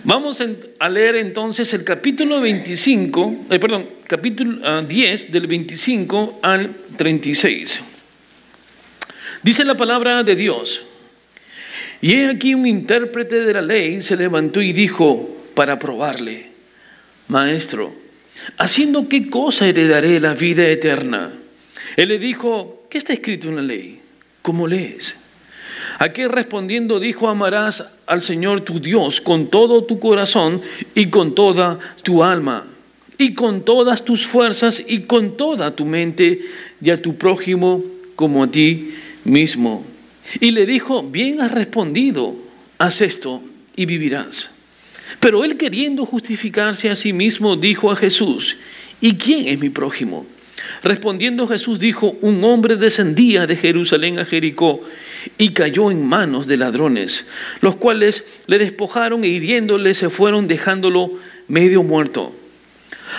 Vamos a leer entonces el capítulo 10 del 25 al 36. Dice la palabra de Dios: y he aquí un intérprete de la ley se levantó y dijo para probarle: Maestro, ¿haciendo qué cosa heredaré la vida eterna? Él le dijo: ¿qué está escrito en la ley? ¿Cómo lees? Aquel respondiendo dijo: amarás al Señor tu Dios con todo tu corazón y con toda tu alma y con todas tus fuerzas y con toda tu mente, y a tu prójimo como a ti mismo. Y le dijo: bien has respondido, haz esto y vivirás. Pero él, queriendo justificarse a sí mismo, dijo a Jesús: ¿y quién es mi prójimo? Respondiendo Jesús dijo: un hombre descendía de Jerusalén a Jericó y cayó en manos de ladrones, los cuales le despojaron e hiriéndole se fueron, dejándolo medio muerto.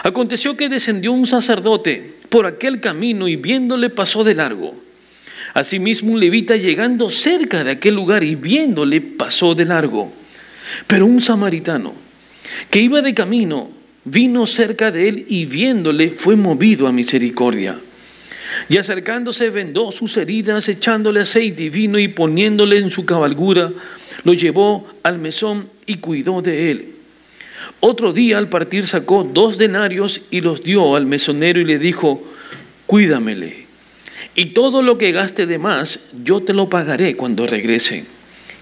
Aconteció que descendió un sacerdote por aquel camino y viéndole pasó de largo. Asimismo un levita, llegando cerca de aquel lugar y viéndole, pasó de largo. Pero un samaritano que iba de camino vino cerca de él y viéndole fue movido a misericordia. Y acercándose vendó sus heridas, echándole aceite y vino, y poniéndole en su cabalgura, lo llevó al mesón y cuidó de él. Otro día al partir sacó 2 denarios y los dio al mesonero y le dijo: cuídamele, y todo lo que gaste de más yo te lo pagaré cuando regrese.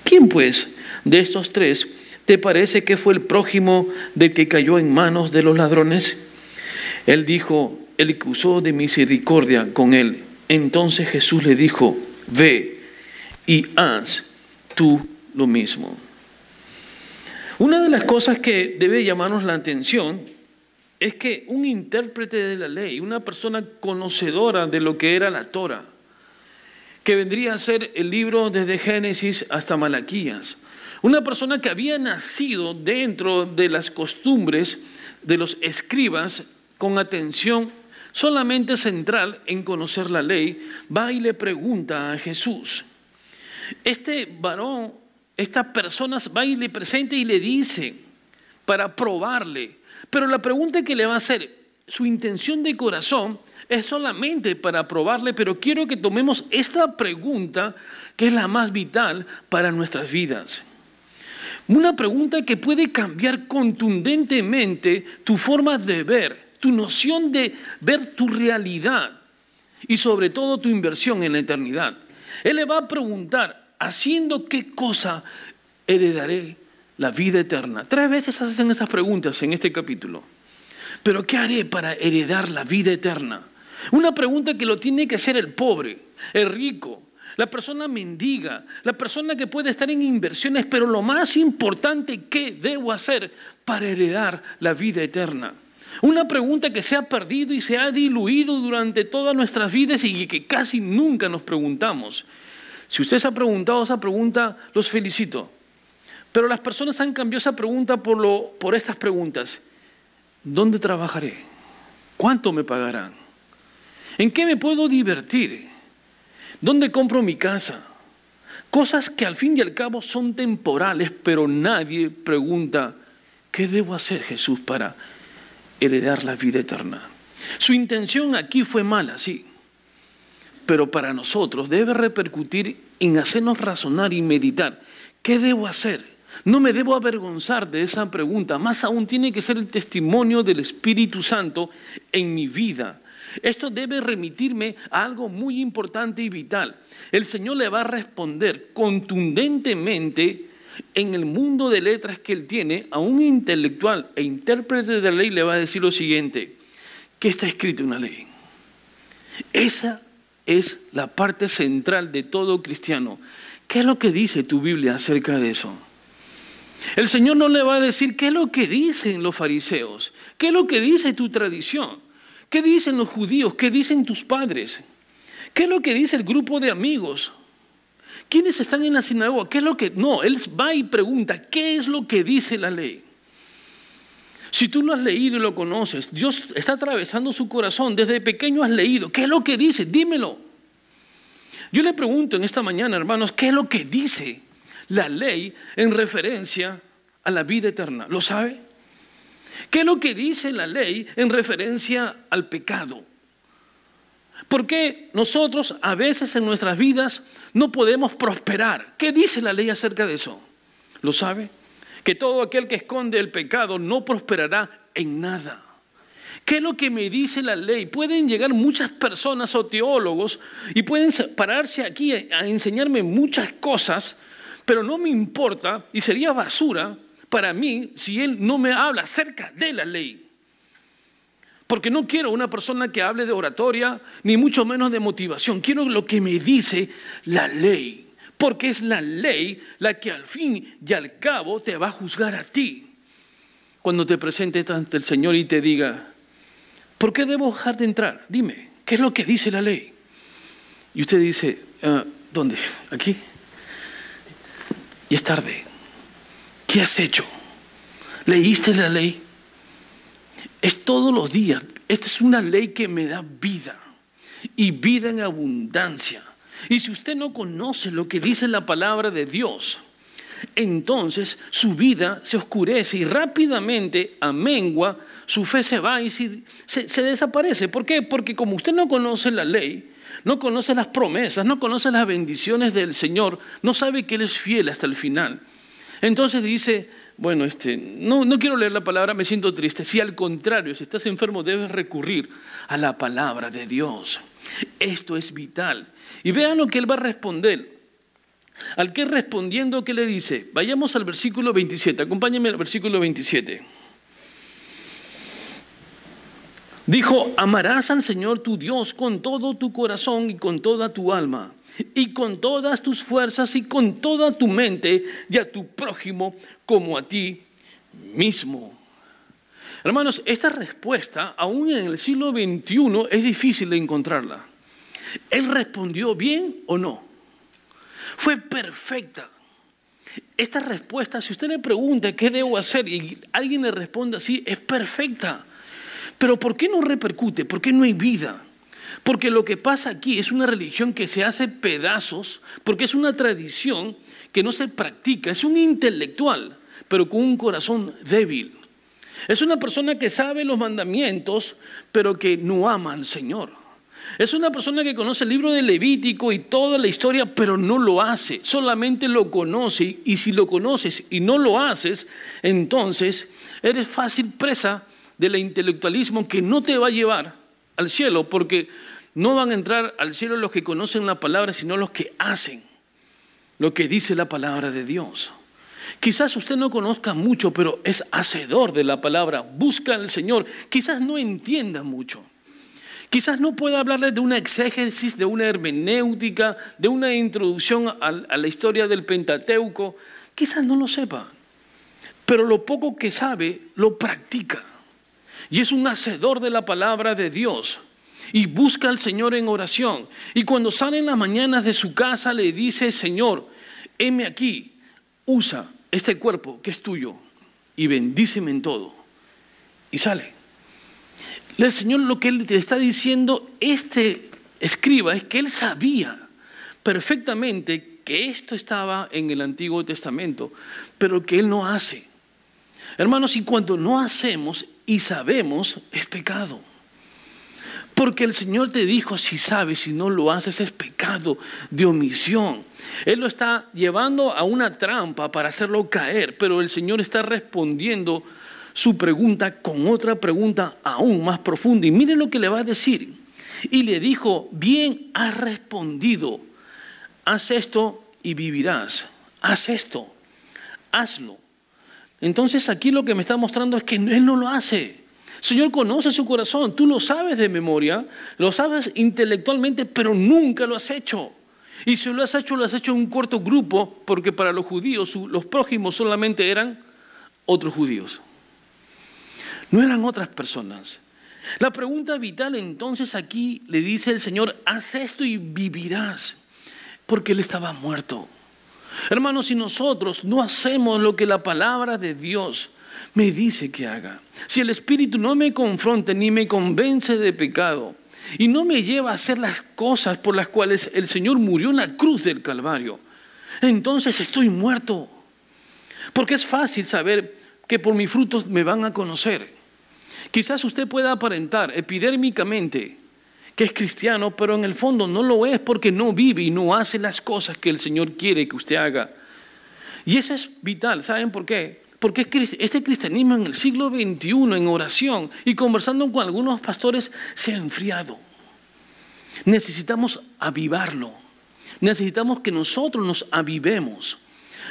¿Quién pues de estos 3 te parece que fue el prójimo del que cayó en manos de los ladrones? Él dijo: el que usó de misericordia con él. Entonces Jesús le dijo: ve y haz tú lo mismo. Una de las cosas que debe llamarnos la atención es que un intérprete de la ley, una persona conocedora de lo que era la Torá, que vendría a ser el libro desde Génesis hasta Malaquías, una persona que había nacido dentro de las costumbres de los escribas, con atención solamente central en conocer la ley, va y le pregunta a Jesús. Este varón, esta persona va y le presenta y le dice para probarle, pero la pregunta que le va a hacer, su intención de corazón es solamente para probarle, pero quiero que tomemos esta pregunta que es la más vital para nuestras vidas. Una pregunta que puede cambiar contundentemente tu forma de ver, tu noción de ver tu realidad y sobre todo tu inversión en la eternidad. Él le va a preguntar: ¿haciendo qué cosa heredaré la vida eterna? 3 veces hacen esas preguntas en este capítulo. ¿Pero qué haré para heredar la vida eterna? Una pregunta que lo tiene que hacer el pobre, el rico, la persona mendiga, la persona que puede estar en inversiones, pero lo más importante, ¿qué debo hacer para heredar la vida eterna? Una pregunta que se ha perdido y se ha diluido durante todas nuestras vidas y que casi nunca nos preguntamos. Si usted se ha preguntado esa pregunta, los felicito. Pero las personas han cambiado esa pregunta por estas preguntas. ¿Dónde trabajaré? ¿Cuánto me pagarán? ¿En qué me puedo divertir? ¿Dónde compro mi casa? Cosas que al fin y al cabo son temporales, pero nadie pregunta: ¿qué debo hacer, Jesús, para heredar la vida eterna? Su intención aquí fue mala, sí, pero para nosotros debe repercutir en hacernos razonar y meditar. ¿Qué debo hacer? No me debo avergonzar de esa pregunta, más aún tiene que ser el testimonio del Espíritu Santo en mi vida. Esto debe remitirme a algo muy importante y vital. El Señor le va a responder contundentemente en el mundo de letras que Él tiene a un intelectual e intérprete de la ley. Le va a decir lo siguiente: ¿qué está escrito en la ley? Esa es la parte central de todo cristiano. ¿Qué es lo que dice tu Biblia acerca de eso? El Señor no le va a decir qué es lo que dicen los fariseos, qué es lo que dice tu tradición, qué dicen los judíos, qué dicen tus padres, qué es lo que dice el grupo de amigos, quiénes están en la sinagoga, qué es lo que... No, Él va y pregunta: ¿qué es lo que dice la ley? Si tú lo has leído y lo conoces, Dios está atravesando su corazón, desde pequeño has leído, ¿qué es lo que dice? Dímelo. Yo le pregunto en esta mañana, hermanos, ¿qué es lo que dice la ley en referencia a la vida eterna. ¿Lo sabe? ¿Qué es lo que dice la ley en referencia al pecado? ¿Por qué nosotros a veces en nuestras vidas no podemos prosperar? ¿Qué dice la ley acerca de eso? ¿Lo sabe? Que todo aquel que esconde el pecado no prosperará en nada. ¿Qué es lo que me dice la ley? Pueden llegar muchas personas o teólogos y pueden pararse aquí a enseñarme muchas cosas, pero no me importa y sería basura para mí si él no me habla acerca de la ley. Porque no quiero una persona que hable de oratoria, ni mucho menos de motivación. Quiero lo que me dice la ley. Porque es la ley la que al fin y al cabo te va a juzgar a ti. Cuando te presentes ante el Señor y te diga, ¿por qué debo dejar de entrar? Dime, ¿qué es lo que dice la ley? Y usted dice, ¿dónde? ¿Aquí? Y es tarde. ¿Qué has hecho? ¿Leíste la ley? Es todos los días. Esta es una ley que me da vida y vida en abundancia. Y si usted no conoce lo que dice la palabra de Dios, entonces su vida se oscurece y rápidamente amengua, su fe se va y se desaparece. ¿Por qué? Porque como usted no conoce la ley, no conoce las promesas, no conoce las bendiciones del Señor, no sabe que Él es fiel hasta el final. Entonces dice, bueno, no quiero leer la palabra, me siento triste. Si al contrario, si estás enfermo, debes recurrir a la palabra de Dios. Esto es vital. Y vean lo que Él va a responder. Al que respondiendo, ¿qué le dice? Vayamos al versículo 27, acompáñenme al versículo 27. Dijo, amarás al Señor tu Dios con todo tu corazón y con toda tu alma, y con todas tus fuerzas y con toda tu mente, y a tu prójimo como a ti mismo. Hermanos, esta respuesta, aún en el siglo XXI, es difícil de encontrarla. ¿Él respondió bien o no? Fue perfecta. Esta respuesta, si usted le pregunta qué debo hacer y alguien le responde así, es perfecta. Pero ¿por qué no repercute? ¿Por qué no hay vida? Porque lo que pasa aquí es una religión que se hace pedazos, porque es una tradición que no se practica, es un intelectual, pero con un corazón débil. Es una persona que sabe los mandamientos, pero que no ama al Señor. Es una persona que conoce el libro de Levítico y toda la historia, pero no lo hace, solamente lo conoce, y si lo conoces y no lo haces, entonces eres fácil presa del intelectualismo que no te va a llevar al cielo, porque no van a entrar al cielo los que conocen la palabra, sino los que hacen lo que dice la palabra de Dios. Quizás usted no conozca mucho, pero es hacedor de la palabra, busca al Señor. Quizás no entienda mucho. Quizás no pueda hablarle de una exégesis, de una hermenéutica, de una introducción a la historia del Pentateuco. Quizás no lo sepa, pero lo poco que sabe lo practica. Y es un hacedor de la palabra de Dios. Y busca al Señor en oración. Y cuando sale en las mañanas de su casa le dice, Señor, heme aquí, usa este cuerpo que es tuyo y bendíceme en todo. Y sale. El Señor lo que Él te está diciendo, este escriba, es que Él sabía perfectamente que esto estaba en el Antiguo Testamento, pero que Él no hace. Hermanos, y cuando no hacemos y sabemos, es pecado. Porque el Señor te dijo, si sabes, si no lo haces, es pecado de omisión. Él lo está llevando a una trampa para hacerlo caer, pero el Señor está respondiendo su pregunta con otra pregunta aún más profunda. Y mire lo que le va a decir. Y le dijo, bien has respondido, haz esto y vivirás. Haz esto, hazlo. Entonces aquí lo que me está mostrando es que Él no lo hace. El Señor conoce su corazón, tú lo sabes de memoria, lo sabes intelectualmente, pero nunca lo has hecho. Y si lo has hecho en un corto grupo, porque para los judíos los prójimos solamente eran otros judíos. No eran otras personas. La pregunta vital entonces aquí le dice el Señor, haz esto y vivirás, porque Él estaba muerto. Hermanos, si nosotros no hacemos lo que la palabra de Dios me dice que haga, si el Espíritu no me confronta ni me convence de pecado y no me lleva a hacer las cosas por las cuales el Señor murió en la cruz del Calvario, entonces estoy muerto. Porque es fácil saber que por mis frutos me van a conocer. Quizás usted pueda aparentar epidérmicamente que es cristiano, pero en el fondo no lo es porque no vive y no hace las cosas que el Señor quiere que usted haga. Y eso es vital. ¿Saben por qué? Porque este cristianismo en el siglo XXI, en oración y conversando con algunos pastores, se ha enfriado. Necesitamos avivarlo. Necesitamos que nosotros nos avivemos.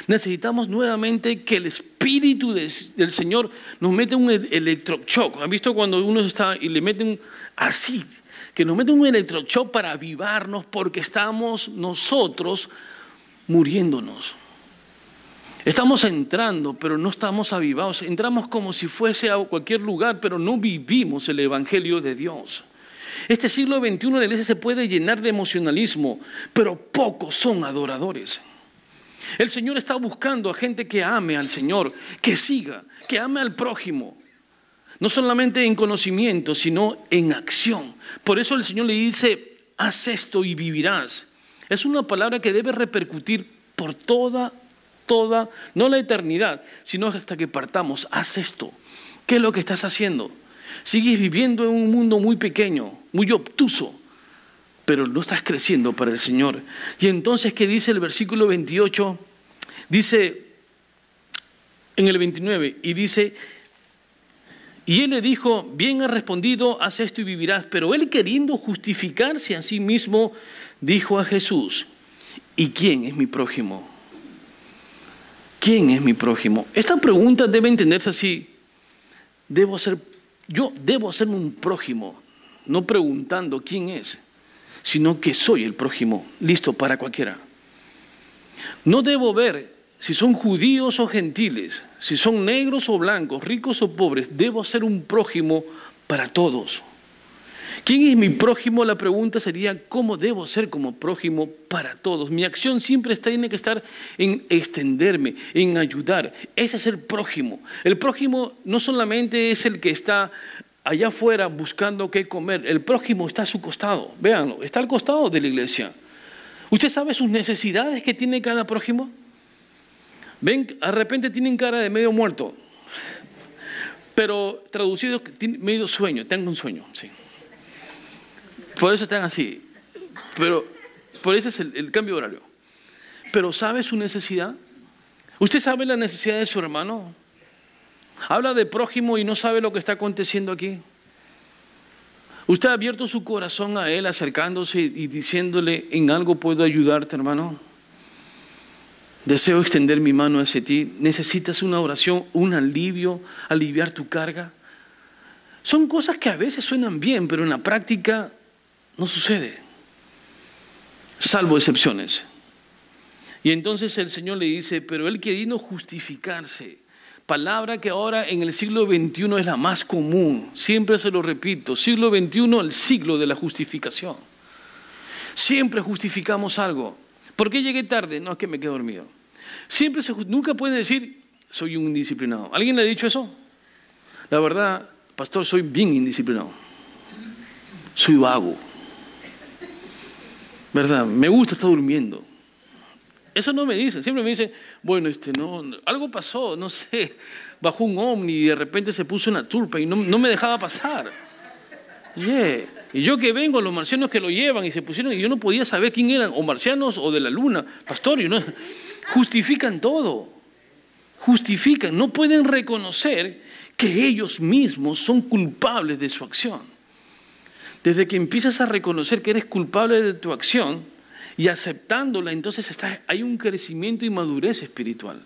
Necesitamos nuevamente que el Espíritu del Señor nos mete un electroshock. ¿Han visto cuando uno está y le meten así? Que nos mete un electroshock para avivarnos porque estamos nosotros muriéndonos. Estamos entrando, pero no estamos avivados. Entramos como si fuese a cualquier lugar, pero no vivimos el Evangelio de Dios. Este siglo XXI la iglesia se puede llenar de emocionalismo, pero pocos son adoradores. El Señor está buscando a gente que ame al Señor, que siga, que ame al prójimo. No solamente en conocimiento, sino en acción. Por eso el Señor le dice, haz esto y vivirás. Es una palabra que debe repercutir por toda, no la eternidad, sino hasta que partamos. Haz esto. ¿Qué es lo que estás haciendo? Sigues viviendo en un mundo muy pequeño, muy obtuso, pero no estás creciendo para el Señor. Y entonces, ¿qué dice el versículo 28? Dice en el 29, y dice, y él le dijo, bien has respondido, haz esto y vivirás. Pero él, queriendo justificarse a sí mismo, dijo a Jesús, ¿y quién es mi prójimo? ¿Quién es mi prójimo? Esta pregunta debe entenderse así. Yo debo hacerme un prójimo, no preguntando quién es, sino que soy el prójimo, listo para cualquiera. No debo ver si son judíos o gentiles, si son negros o blancos, ricos o pobres. Debo ser un prójimo para todos. ¿Quién es mi prójimo? La pregunta sería, ¿cómo debo ser como prójimo para todos? Mi acción siempre tiene que estar en extenderme, en ayudar. Ese es el prójimo. El prójimo no solamente es el que está allá afuera buscando qué comer. El prójimo está a su costado. Véanlo, está al costado de la iglesia. ¿Usted sabe sus necesidades que tiene cada prójimo? Ven, de repente tienen cara de medio muerto, pero traducido, medio sueño, tengo un sueño, sí. Por eso están así, pero por eso es el cambio de horario. Pero ¿sabe su necesidad? ¿Usted sabe la necesidad de su hermano? Habla de prójimo y no sabe lo que está aconteciendo aquí. ¿Usted ha abierto su corazón a él, acercándose y diciéndole, en algo puedo ayudarte, hermano? Deseo extender mi mano hacia ti. ¿Necesitas una oración, un alivio, aliviar tu carga? Son cosas que a veces suenan bien, pero en la práctica no sucede, salvo excepciones. Y entonces el Señor le dice, pero él queriendo justificarse, palabra que ahora en el siglo XXI es la más común, siempre se lo repito, siglo XXI, el siglo de la justificación. Siempre justificamos algo. ¿Por qué llegué tarde? No, es que me quedé dormido. Nunca puede decir, soy un indisciplinado. ¿Alguien le ha dicho eso? La verdad, pastor, soy bien indisciplinado. Soy vago. ¿Verdad? Me gusta estar durmiendo. Eso no me dicen. Siempre me dicen, bueno, no, algo pasó, no sé. Bajó un ovni y de repente se puso una turpa y no me dejaba pasar. Yeah. Y yo que vengo, los marcianos que lo llevan y se pusieron, y yo no podía saber quién eran, o marcianos o de la luna. Pastor, ¿no? Justifican todo. Justifican. No pueden reconocer que ellos mismos son culpables de su acción. Desde que empiezas a reconocer que eres culpable de tu acción y aceptándola, entonces hay un crecimiento y madurez espiritual.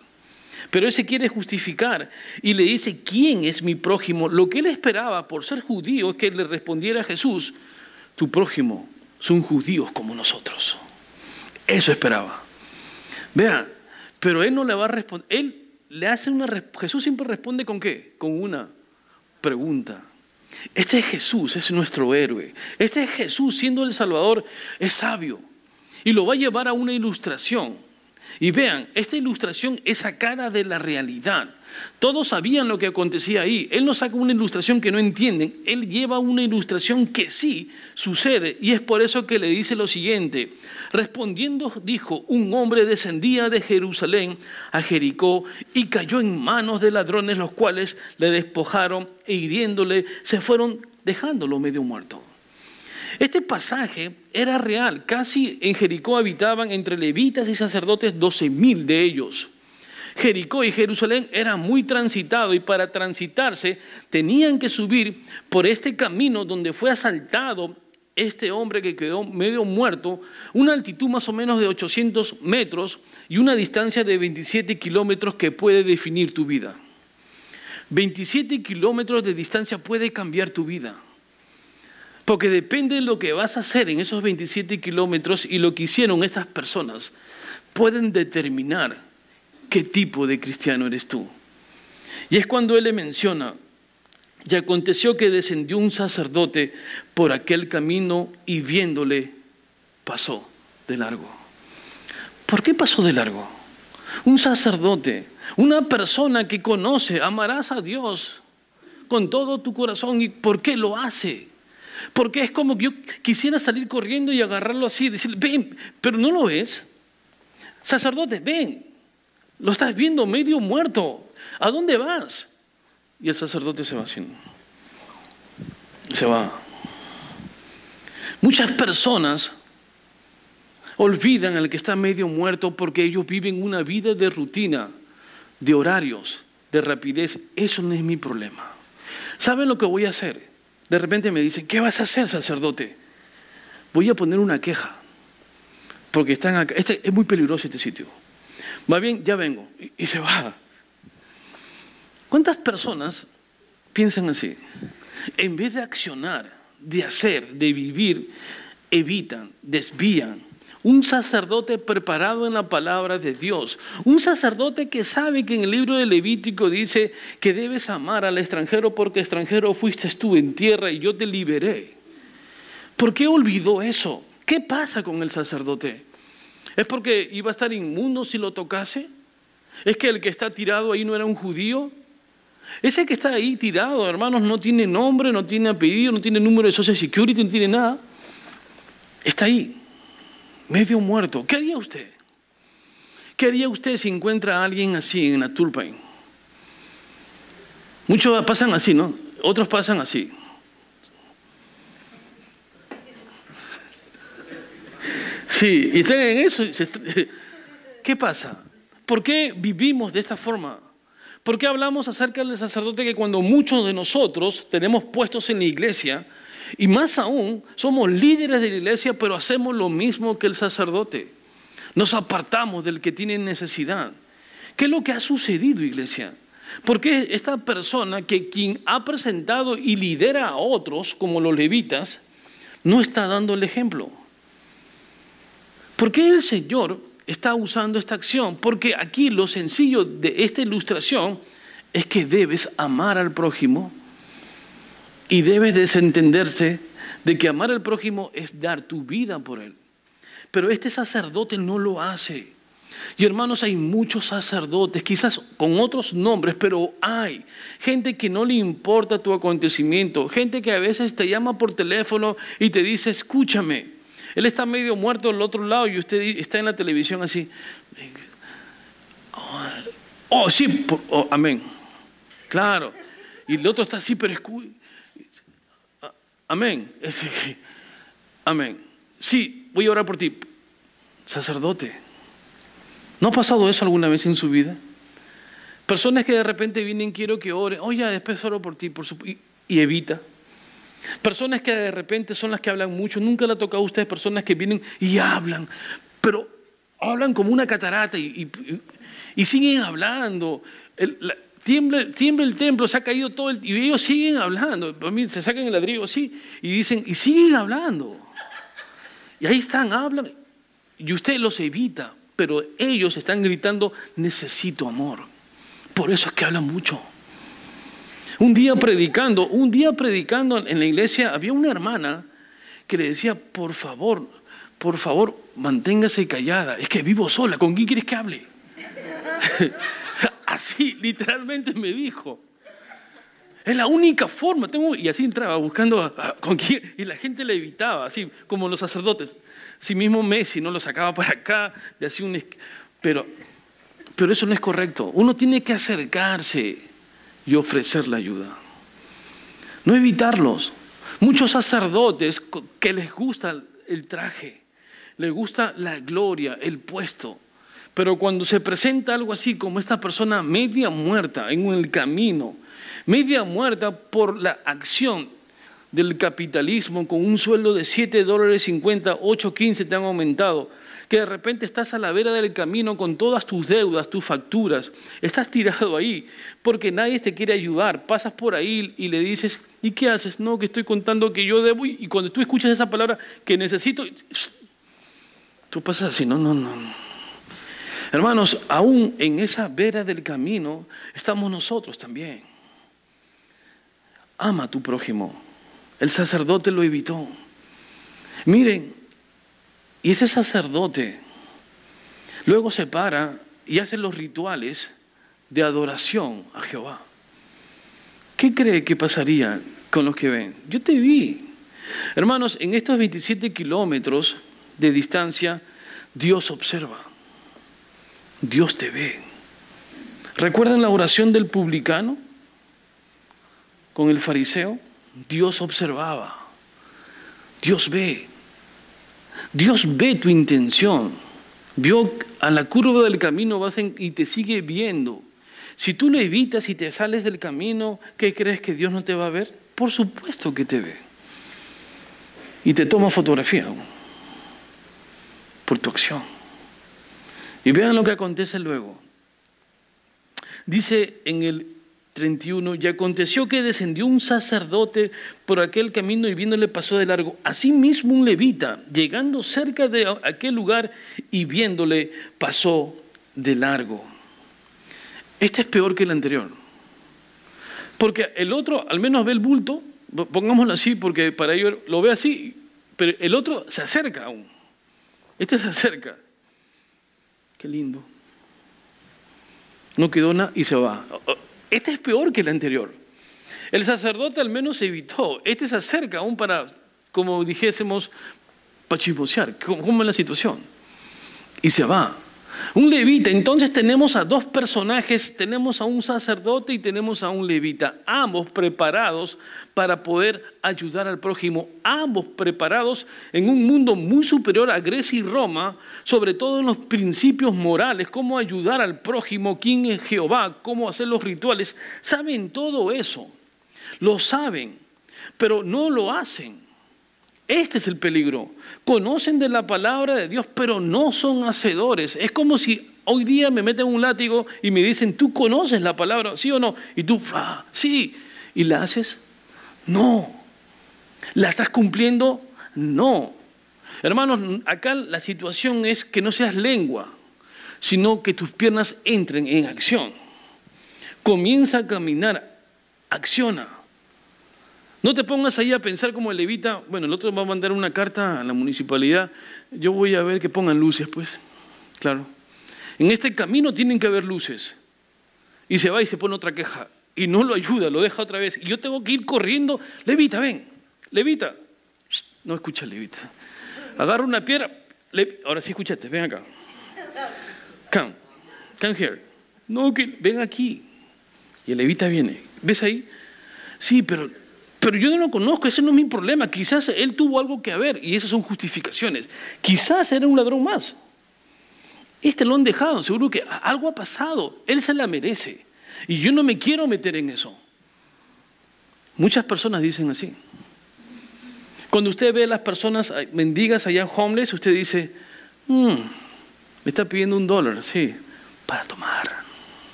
Pero él se quiere justificar y le dice, ¿quién es mi prójimo? Lo que él esperaba por ser judío es que le respondiera a Jesús, tu prójimo son judíos como nosotros. Eso esperaba. Vean, pero él no le va a responder. Jesús siempre responde ¿con qué? Con una pregunta. Este Jesús es nuestro héroe. Este Jesús, siendo el Salvador, es sabio y lo va a llevar a una ilustración. Y vean, esta ilustración es sacada de la realidad. Todos sabían lo que acontecía ahí. Él no saca una ilustración que no entienden. Él lleva una ilustración que sí sucede. Y es por eso que le dice lo siguiente. Respondiendo dijo, un hombre descendía de Jerusalén a Jericó y cayó en manos de ladrones, los cuales le despojaron e hiriéndole se fueron dejándolo medio muerto. Este pasaje era real. Casi en Jericó habitaban entre levitas y sacerdotes 12,000 de ellos. Jericó y Jerusalén era muy transitado y para transitarse tenían que subir por este camino donde fue asaltado este hombre que quedó medio muerto, una altitud más o menos de 800 metros y una distancia de 27 kilómetros que puede definir tu vida. 27 kilómetros de distancia puede cambiar tu vida. Porque depende de lo que vas a hacer en esos 27 kilómetros y lo que hicieron estas personas, pueden determinar qué tipo de cristiano eres tú. Y es cuando él le menciona, y aconteció que descendió un sacerdote por aquel camino y viéndole pasó de largo. ¿Por qué pasó de largo? Un sacerdote, una persona que conoce, amarás a Dios con todo tu corazón. ¿Y por qué lo hace? Porque es como que yo quisiera salir corriendo y agarrarlo así y decirle, ven, pero no lo ves. Sacerdote, ven, lo estás viendo medio muerto. ¿A dónde vas? Y el sacerdote se va haciendo. Se va. Muchas personas olvidan al que está medio muerto porque ellos viven una vida de rutina, de horarios, de rapidez. Eso no es mi problema. ¿Saben lo que voy a hacer? De repente me dicen, ¿qué vas a hacer, sacerdote? Voy a poner una queja, porque están acá. Es muy peligroso este sitio. Más bien, ya vengo. Y se va. ¿Cuántas personas piensan así? En vez de accionar, de hacer, de vivir, evitan, desvían. Un sacerdote preparado en la palabra de Dios. Un sacerdote que sabe que en el libro de Levítico dice que debes amar al extranjero porque extranjero fuiste tú en tierra y yo te liberé. ¿Por qué olvidó eso? ¿Qué pasa con el sacerdote? ¿Es porque iba a estar inmundo si lo tocase? ¿Es que el que está tirado ahí no era un judío? Ese que está ahí tirado, hermanos, no tiene nombre, no tiene apellido, no tiene número de Social Security, no tiene nada. Está ahí. Medio muerto. ¿Qué haría usted? ¿Qué haría usted si encuentra a alguien así en la Turpine? Muchos pasan así, ¿no? Otros pasan así. Sí, y están en eso. ¿Qué pasa? ¿Por qué vivimos de esta forma? ¿Por qué hablamos acerca del sacerdote que cuando muchos de nosotros tenemos puestos en la iglesia, y más aún, somos líderes de la iglesia, pero hacemos lo mismo que el sacerdote? Nos apartamos del que tiene necesidad. ¿Qué es lo que ha sucedido, iglesia? Porque esta persona que quien ha presentado y lidera a otros, como los levitas, no está dando el ejemplo? ¿Por qué el Señor está usando esta acción? Porque aquí lo sencillo de esta ilustración es que debes amar al prójimo. Y debes desentenderse de que amar al prójimo es dar tu vida por él. Pero este sacerdote no lo hace. Y hermanos, hay muchos sacerdotes, quizás con otros nombres, pero hay gente que no le importa tu acontecimiento. Gente que a veces te llama por teléfono y te dice, escúchame. Él está medio muerto al otro lado y usted está en la televisión así. Oh, sí, amén. Claro. Y el otro está así, pero escucha. Amén. Amén. Sí, voy a orar por ti. Sacerdote, ¿no ha pasado eso alguna vez en su vida? Personas que de repente vienen, quiero que ore. Oye, después oro por ti, y evita. Personas que de repente son las que hablan mucho. Nunca le ha tocado a ustedes personas que vienen y hablan, pero hablan como una catarata y siguen hablando. Tiembla el templo, se ha caído todo y ellos siguen hablando. Para mí se sacan el ladrillo así y dicen, y siguen hablando. Y ahí están, hablan, y usted los evita, pero ellos están gritando, necesito amor. Por eso es que hablan mucho. Un día predicando en la iglesia, había una hermana que le decía, por favor, por favor, manténgase callada. Es que vivo sola, ¿con quién quieres que hable? Así, literalmente me dijo. Es la única forma. Y así entraba buscando con quién. Y la gente le evitaba, así como los sacerdotes. Así mismo Messi, ¿no? Lo sacaba para acá, le hacía pero eso no es correcto. Uno tiene que acercarse y ofrecer la ayuda. No evitarlos. Muchos sacerdotes que les gusta el traje, les gusta la gloria, el puesto. Pero cuando se presenta algo así como esta persona media muerta en el camino, media muerta por la acción del capitalismo, con un sueldo de $7.50, $8.15 te han aumentado, que de repente estás a la vera del camino con todas tus deudas, tus facturas, estás tirado ahí porque nadie te quiere ayudar, pasas por ahí y le dices, ¿y qué haces? No, que estoy contando que yo debo, y cuando tú escuchas esa palabra que necesito, tú pasas así, no. Hermanos, aún en esa vera del camino estamos nosotros también. Ama a tu prójimo. El sacerdote lo evitó. Miren, y ese sacerdote luego se para y hace los rituales de adoración a Jehová. ¿Qué cree que pasaría con los que ven? Yo te vi. Hermanos, en estos 27 kilómetros de distancia, Dios observa. Dios te ve. ¿Recuerdan la oración del publicano con el fariseo? Dios observaba. Dios ve. Dios ve tu intención. Vio a la curva del camino y te sigue viendo. Si tú lo evitas y te sales del camino, ¿qué crees que Dios no te va a ver? Por supuesto que te ve. Y te toma fotografía por tu acción. Y vean lo que acontece luego. Dice en el 31, y aconteció que descendió un sacerdote por aquel camino y viéndole pasó de largo. Asimismo un levita, llegando cerca de aquel lugar y viéndole pasó de largo. Este es peor que el anterior. Porque el otro al menos ve el bulto, pongámoslo así, porque para ello lo ve así, pero el otro se acerca aún. Este se acerca. Qué lindo. No quedó nada y se va. Este es peor que el anterior. El sacerdote al menos se evitó. Este se acerca aún para, como dijésemos, para chismosear. ¿Cómo es la situación? Y se va. Un levita. Entonces tenemos a dos personajes. Tenemos a un sacerdote y tenemos a un levita. Ambos preparados para poder ayudar al prójimo. Ambos preparados en un mundo muy superior a Grecia y Roma. Sobre todo en los principios morales. Cómo ayudar al prójimo. Quién es Jehová. Cómo hacer los rituales. Saben todo eso. Lo saben. Pero no lo hacen. Este es el peligro. Conocen de la palabra de Dios, pero no son hacedores. Es como si hoy día me meten un látigo y me dicen, ¿tú conoces la palabra? ¿Sí o no? Y tú, sí. ¿Y la haces? No. ¿La estás cumpliendo? No. Hermanos, acá la situación es que no seas lengua, sino que tus piernas entren en acción. Comienza a caminar, acciona. No te pongas ahí a pensar como el levita, bueno, el otro va a mandar una carta a la municipalidad, yo voy a ver que pongan luces, pues, claro. En este camino tienen que haber luces. Y se va y se pone otra queja. Y no lo ayuda, lo deja otra vez. Y yo tengo que ir corriendo, levita, ven, levita. No escucha levita. Agarra una piedra, ahora sí escúchate, ven acá. Come here. No, que ven aquí. Y el levita viene. ¿Ves ahí? Sí, pero yo no lo conozco, ese no es mi problema. Quizás él tuvo algo que ver y esas son justificaciones. Quizás era un ladrón más. Este lo han dejado, seguro que algo ha pasado. Él se la merece. Y yo no me quiero meter en eso. Muchas personas dicen así. Cuando usted ve a las personas mendigas allá homeless, usted dice, me está pidiendo $1, sí, para tomar.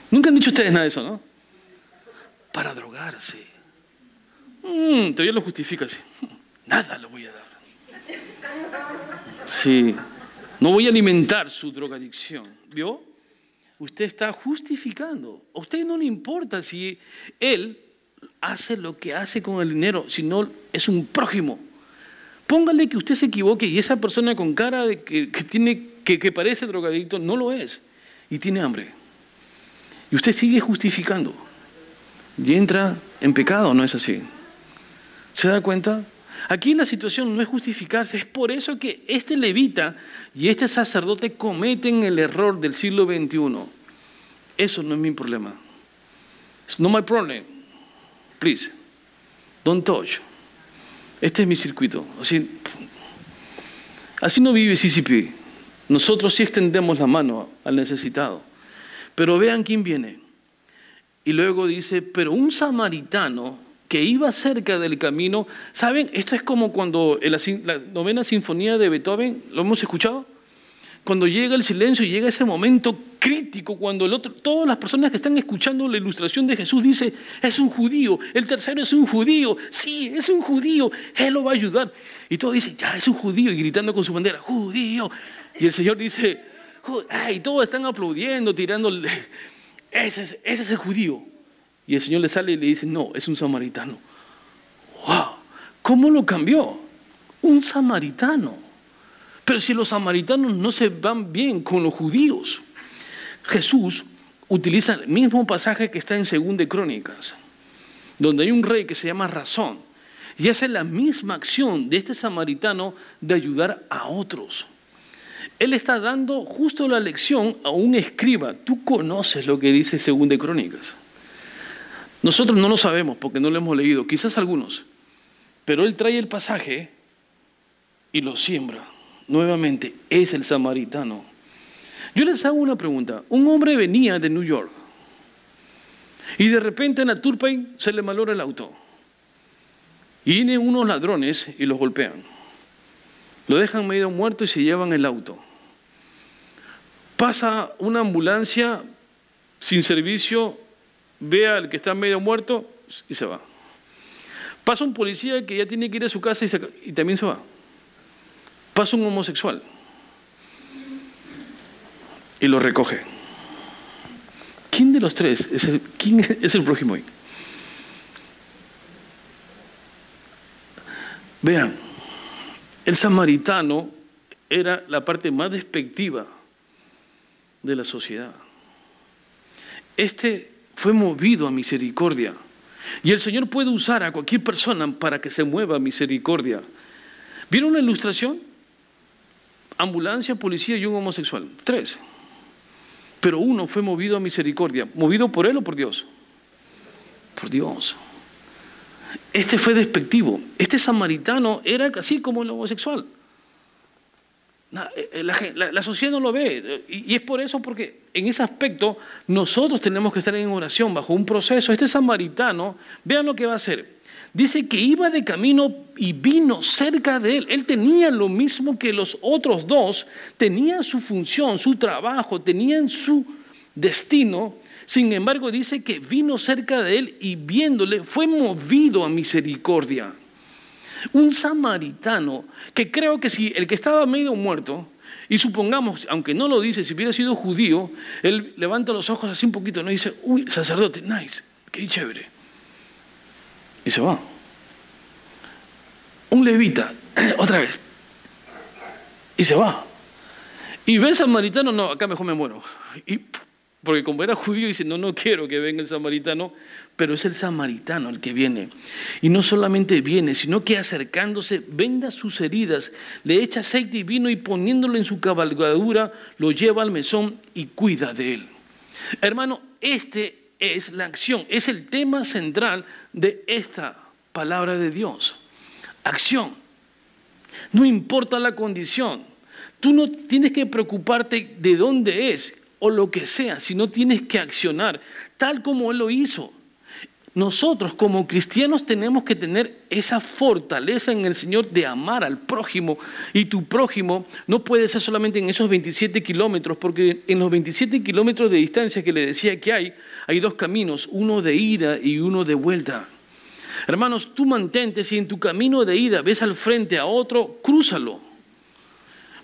Nunca han dicho ustedes nada de eso, ¿no? Para drogarse. Todavía lo justifica así. Nada le voy a dar. Sí. No voy a alimentar su drogadicción. ¿Vio? Usted está justificando. A usted no le importa si él hace lo que hace con el dinero, si no es un prójimo. Póngale que usted se equivoque y esa persona con cara de que parece drogadicto no lo es y tiene hambre. Y usted sigue justificando y entra en pecado, ¿no es así? ¿Se da cuenta? Aquí la situación no es justificarse, es por eso que este levita y este sacerdote cometen el error del siglo XXI. Eso no es mi problema. It's not my problem. Please, don't touch. Este es mi circuito. Así no vive CCP. Nosotros sí extendemos la mano al necesitado. Pero vean quién viene. Y luego dice, pero un samaritano que iba cerca del camino, ¿saben? Esto es como cuando en la novena sinfonía de Beethoven, ¿lo hemos escuchado? Cuando llega el silencio y llega ese momento crítico, cuando todas las personas que están escuchando la ilustración de Jesús dice, es un judío, el tercero es un judío, sí, es un judío, él lo va a ayudar. Y todos dicen, ya, es un judío, y gritando con su bandera, judío. Y el Señor dice, y todos están aplaudiendo, tirándole, ese es el judío. Y el Señor le sale y le dice, no, es un samaritano. ¡Wow! ¿Cómo lo cambió? Un samaritano. Pero si los samaritanos no se van bien con los judíos, Jesús utiliza el mismo pasaje que está en 2 de Crónicas, donde hay un rey que se llama Razón, y hace la misma acción de este samaritano de ayudar a otros. Él está dando justo la lección a un escriba. Tú conoces lo que dice 2 de Crónicas. Nosotros no lo sabemos porque no lo hemos leído, quizás algunos, pero él trae el pasaje y lo siembra. Nuevamente, es el samaritano. Yo les hago una pregunta. Un hombre venía de New York y de repente en la Turnpike se le malora el auto. Y vienen unos ladrones y los golpean. Lo dejan medio muerto y se llevan el auto. Pasa una ambulancia sin servicio, ve al que está medio muerto y se va. Pasa un policía que ya tiene que ir a su casa y también se va. Pasa un homosexual y lo recoge. ¿Quién de los tres quién es el prójimo ahí? Vean, el samaritano era la parte más despectiva de la sociedad. Este fue movido a misericordia. Y el Señor puede usar a cualquier persona para que se mueva a misericordia. ¿Vieron la ilustración? Ambulancia, policía y un homosexual. 3. Pero uno fue movido a misericordia. ¿Movido por él o por Dios? Por Dios. Este fue despectivo. Este samaritano era casi como el homosexual. La sociedad no lo ve. Y es por eso, porque en ese aspecto nosotros tenemos que estar en oración bajo un proceso. Este samaritano, vean lo que va a hacer. Dice que iba de camino y vino cerca de él. Él tenía lo mismo que los otros dos, tenían su función, su trabajo, tenían su destino. Sin embargo, dice que vino cerca de él y viéndole fue movido a misericordia. Un samaritano que creo que si el que estaba medio muerto, y supongamos, aunque no lo dice, si hubiera sido judío, él levanta los ojos así un poquito, ¿no? Y dice, uy, sacerdote, nice, qué chévere. Y se va. Un levita, otra vez. Y se va. Y ve el samaritano, no, acá mejor me muero. Porque como era judío, dice, no quiero que venga el samaritano, pero es el samaritano el que viene. Y no solamente viene, sino que acercándose, venda sus heridas, le echa aceite y vino y poniéndolo en su cabalgadura, lo lleva al mesón y cuida de él. Hermano, este es la acción, es el tema central de esta palabra de Dios. Acción. No importa la condición. Tú no tienes que preocuparte de dónde es o lo que sea, sino tienes que accionar tal como Él lo hizo. Nosotros como cristianos tenemos que tener esa fortaleza en el Señor de amar al prójimo, y tu prójimo no puede ser solamente en esos 27 kilómetros, porque en los 27 kilómetros de distancia que le decía que hay 2 caminos, uno de ida y uno de vuelta. Hermanos, tú mantente, si en tu camino de ida ves al frente a otro, crúzalo.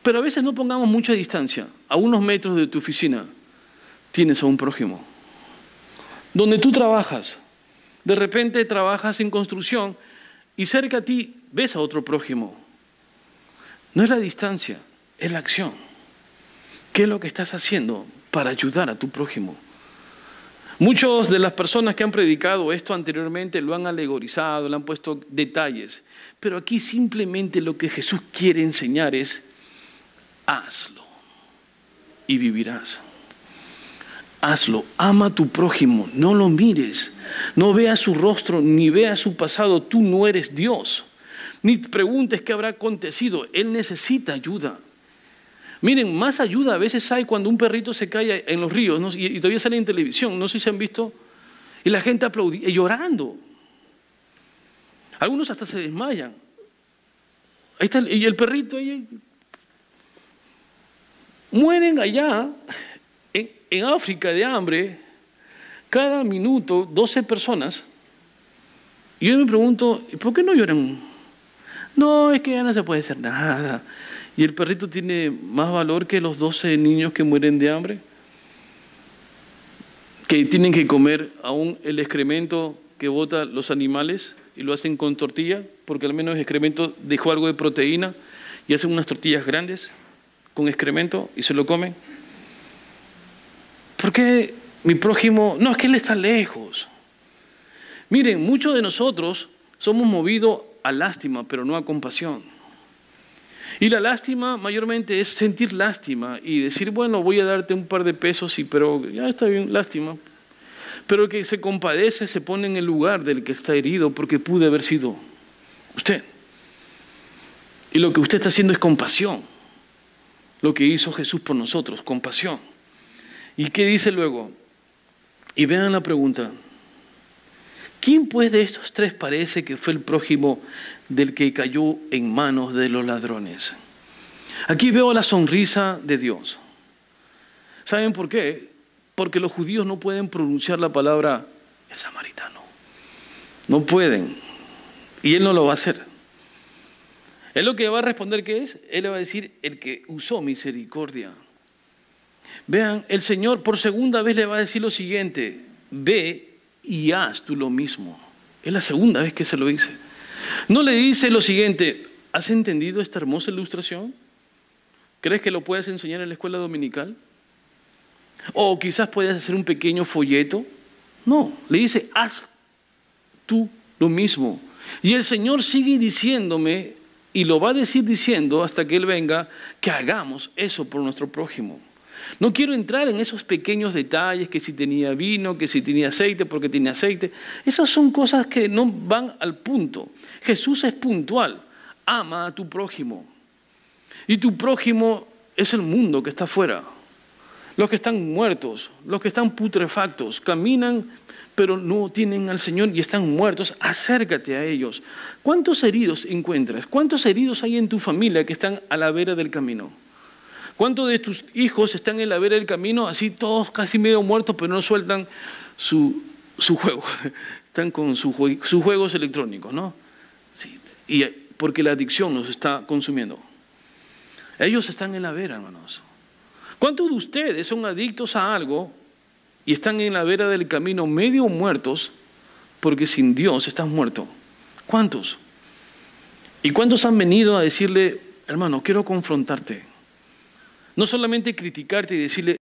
Pero a veces no pongamos mucha distancia. A unos metros de tu oficina tienes a un prójimo. Donde tú trabajas, de repente trabajas en construcción y cerca a ti ves a otro prójimo. No es la distancia, es la acción. ¿Qué es lo que estás haciendo para ayudar a tu prójimo? Muchas de las personas que han predicado esto anteriormente lo han alegorizado, le han puesto detalles. Pero aquí simplemente lo que Jesús quiere enseñar es: hazlo y vivirás. Hazlo, ama a tu prójimo, no lo mires, no veas su rostro ni veas su pasado. Tú no eres Dios, ni te preguntes qué habrá acontecido. Él necesita ayuda. Miren, más ayuda a veces hay cuando un perrito se cae en los ríos, ¿no? y todavía sale en televisión, no sé si se han visto, y la gente aplaudía, llorando. Algunos hasta se desmayan. Ahí está, y el perrito ahí. Mueren allá en África de hambre cada minuto 12 personas. Y yo me pregunto, ¿por qué no lloran? No, es que ya no se puede hacer nada. ¿Y el perrito tiene más valor que los 12 niños que mueren de hambre? Que tienen que comer aún el excremento que botan los animales y lo hacen con tortilla, porque al menos el excremento dejó algo de proteína, y hacen unas tortillas grandes con excremento y se lo comen. ¿Por qué mi prójimo? No, es que él está lejos. Miren, muchos de nosotros somos movidos a lástima, pero no a compasión. Y la lástima mayormente es sentir lástima y decir, bueno, voy a darte un par de pesos, pero ya está bien, lástima. Pero el que se compadece se pone en el lugar del que está herido, porque pude haber sido usted. Y lo que usted está haciendo es compasión. Lo que hizo Jesús por nosotros, compasión. ¿Y qué dice luego? Y vean la pregunta: ¿quién pues de estos tres parece que fue el prójimo del que cayó en manos de los ladrones? Aquí veo la sonrisa de Dios. ¿Saben por qué? Porque los judíos no pueden pronunciar la palabra el samaritano. No pueden. Y Él no lo va a hacer. Él lo que va a responder, ¿qué es? Él le va a decir: el que usó misericordia. Vean, el Señor por segunda vez le va a decir lo siguiente: ve y haz tú lo mismo. Es la segunda vez que se lo dice. No le dice lo siguiente: ¿has entendido esta hermosa ilustración? ¿Crees que lo puedes enseñar en la escuela dominical? O quizás puedes hacer un pequeño folleto. No, le dice: haz tú lo mismo. Y el Señor sigue diciéndome, y lo va a decir diciendo hasta que Él venga, que hagamos eso por nuestro prójimo. No quiero entrar en esos pequeños detalles, que si tenía vino, que si tenía aceite, porque tenía aceite. Esas son cosas que no van al punto. Jesús es puntual: ama a tu prójimo. Y tu prójimo es el mundo que está afuera. Los que están muertos, los que están putrefactos, caminan pero no tienen al Señor y están muertos. Acércate a ellos. ¿Cuántos heridos encuentras? ¿Cuántos heridos hay en tu familia que están a la vera del camino? ¿Cuántos de tus hijos están en la vera del camino, así todos casi medio muertos, pero no sueltan su juego? Están con sus juegos electrónicos, ¿no? Sí, y porque la adicción nos está consumiendo. Ellos están en la vera, hermanos. ¿Cuántos de ustedes son adictos a algo y están en la vera del camino medio muertos, porque sin Dios estás muerto? ¿Cuántos? ¿Y cuántos han venido a decirle: hermano, quiero confrontarte? No solamente criticarte y decirle: